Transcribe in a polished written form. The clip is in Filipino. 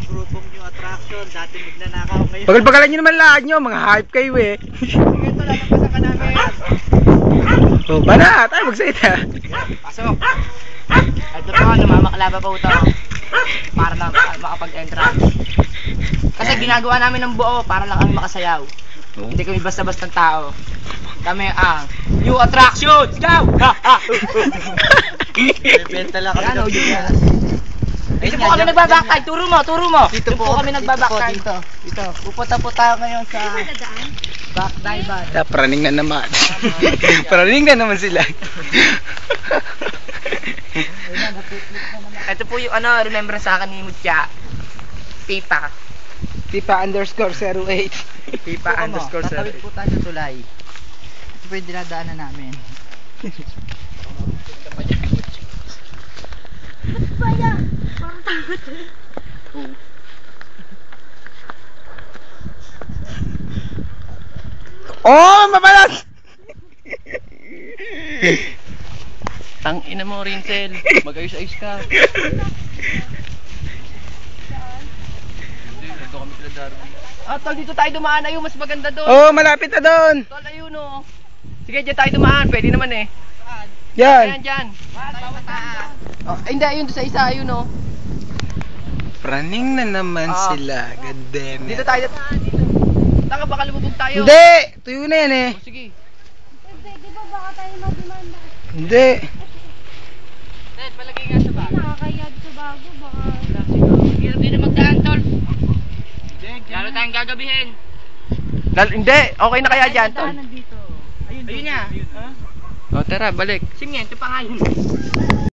grupong new attraction. Dati magnanakaw ngayon. Pagal-pagalan nyo naman lahat nyo, mga hype kayo eh. Sige ito, lalampasan ka namin. Oh, bana, tayo magsalita. Pasok. Ito po, namamaklaba po ito. Para na makapag-entrance. Kasi ginagawa namin ng buo para lang kami makasayaw. Hindi kami basta-bastang tao. Kami ang new attraction! Go! Bebenta lang kami ng bigas. Dito po kami nagbabakay. Turo mo, turo mo. Dito po kami nagbabakay. Dito. Pupunta po tayo ngayon sa Backdive. Praning na naman. Praning na naman sila. Ito po yung remember sa akin ni Mutya. Pipa. Pipa_08. Pipa_08. Tatawid po tayo sa tulay. Ito po yung dinadaanan namin. Oh, mabalas! Tang ina mo, Rinsel. Mag-ayos-ayos ka. Dito kami sila Darby. Tol, dito tayo dumaan. Ayun, mas maganda doon. Oh, malapit na doon. Tol, ayun o. Sige, dyan tayo dumaan. Pwede naman eh. Yan. Ayan, dyan. Oh, hindi, ayun doon sa isa. Ayun o. Praning na naman sila. God damn it. Dito tayo. Tanga, baka lumubog tayo. Hindi! Tuyo na yan eh. Oh, sige. Hindi, di ba baka tayo magdemanda? Hindi. Ted, palagay nga sa bag. Nakakayag sa bago, baka... Hirap din na magdaan, Tol. Lalo tayong gagabihin. Hindi, okay na kaya dyan, Tol. dito. Ayun nga. Oh, tara, balik. Simiento pa nga yun.